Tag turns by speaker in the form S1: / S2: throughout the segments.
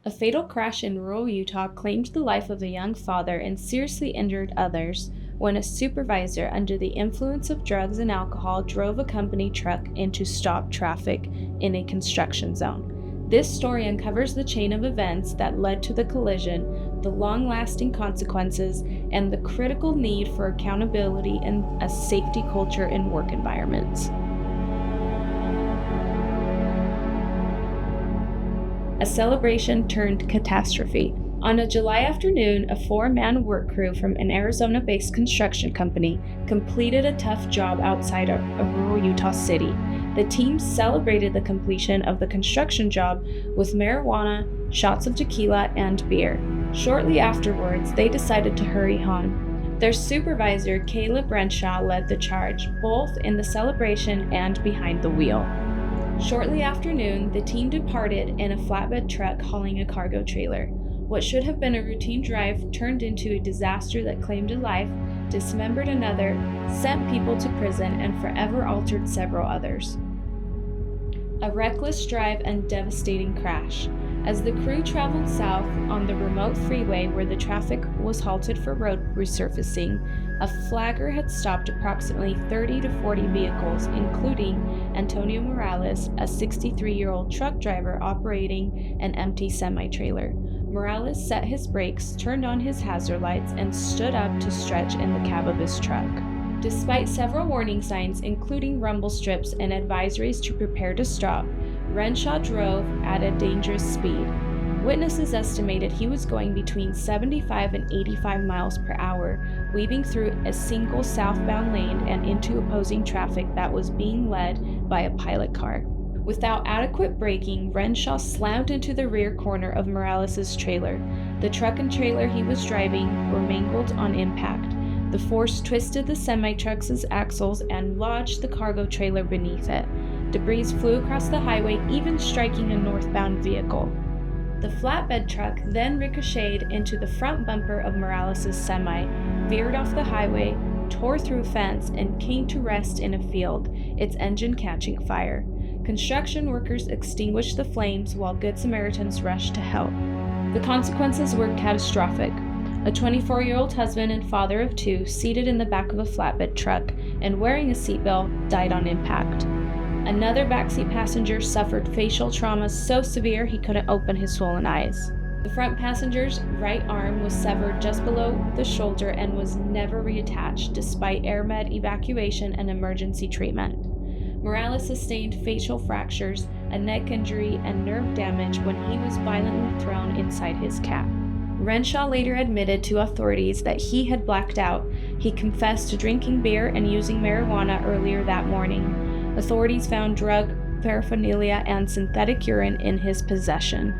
S1: A fatal crash in rural Utah claimed the life of a young father and seriously injured others when a supervisor under the influence of drugs and alcohol drove a company truck into stopped traffic in a construction zone. This story uncovers the chain of events that led to the collision, the long-lasting consequences, and the critical need for accountability and a safety culture in work environments. A celebration turned catastrophe. On a July afternoon, a 4-man work crew from an Arizona-based construction company completed a tough job outside a rural Utah city. The team celebrated the completion of the construction job with marijuana, shots of tequila, and beer. Shortly afterwards, they decided to hurry home. Their supervisor, Caleb Renshaw, led the charge, both in the celebration and behind the wheel. Shortly after noon, the team departed in a flatbed truck hauling a cargo trailer. What should have been a routine drive turned into a disaster that claimed a life, dismembered another, sent people to prison, and forever altered several others. A reckless drive and devastating crash. As the crew traveled south on the remote freeway where the traffic was halted for road resurfacing, a flagger had stopped approximately 30 to 40 vehicles, including Antonio Morales, a 63-year-old truck driver operating an empty semi-trailer. Morales set his brakes, turned on his hazard lights, and stood up to stretch in the cab of his truck. Despite several warning signs, including rumble strips and advisories to prepare to stop, Renshaw drove at a dangerous speed. Witnesses estimated he was going between 75 and 85 miles per hour, weaving through a single southbound lane and into opposing traffic that was being led by a pilot car. Without adequate braking, Renshaw slammed into the rear corner of Morales' trailer. The truck and trailer he was driving were mangled on impact. The force twisted the semi-truck's axles and lodged the cargo trailer beneath it. Debris flew across the highway, even striking a northbound vehicle. The flatbed truck then ricocheted into the front bumper of Morales' semi, veered off the highway, tore through a fence, and came to rest in a field, its engine catching fire. Construction workers extinguished the flames while Good Samaritans rushed to help. The consequences were catastrophic. A 24-year-old husband and father of 2, seated in the back of a flatbed truck and wearing a seatbelt, died on impact. Another backseat passenger suffered facial trauma so severe he couldn't open his swollen eyes. The front passenger's right arm was severed just below the shoulder and was never reattached despite AirMed evacuation and emergency treatment. Morales sustained facial fractures, a neck injury, and nerve damage when he was violently thrown inside his cab. Renshaw later admitted to authorities that he had blacked out. He confessed to drinking beer and using marijuana earlier that morning. Authorities found drug paraphernalia and synthetic urine in his possession.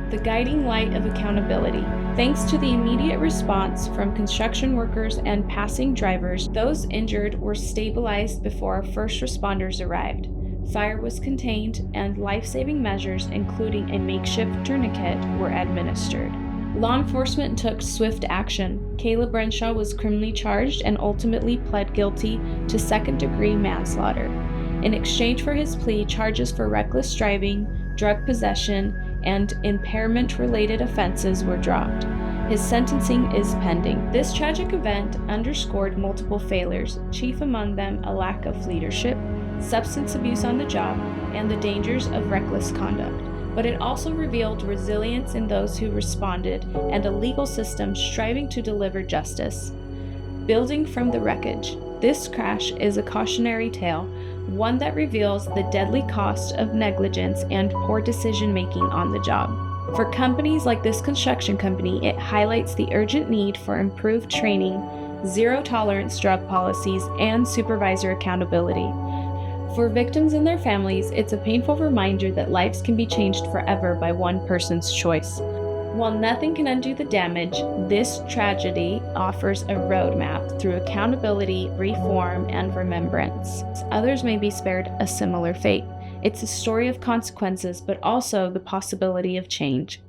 S1: The guiding light of accountability. Thanks to the immediate response from construction workers and passing drivers, those injured were stabilized before first responders arrived. Fire was contained, and life-saving measures, including a makeshift tourniquet, were administered. Law enforcement took swift action. Caleb Renshaw was criminally charged and ultimately pled guilty to second-degree manslaughter. In exchange for his plea, charges for reckless driving, drug possession, and impairment-related offenses were dropped. His sentencing is pending. This tragic event underscored multiple failures, chief among them a lack of leadership, substance abuse on the job, and the dangers of reckless conduct. But it also revealed resilience in those who responded and a legal system striving to deliver justice. Building from the wreckage, this crash is a cautionary tale, one that reveals the deadly cost of negligence and poor decision-making on the job. For companies like this construction company, it highlights the urgent need for improved training, zero-tolerance drug policies, and supervisor accountability. For victims and their families, it's a painful reminder that lives can be changed forever by one person's choice. While nothing can undo the damage, this tragedy offers a roadmap through accountability, reform, and remembrance. Others may be spared a similar fate. It's a story of consequences, but also the possibility of change.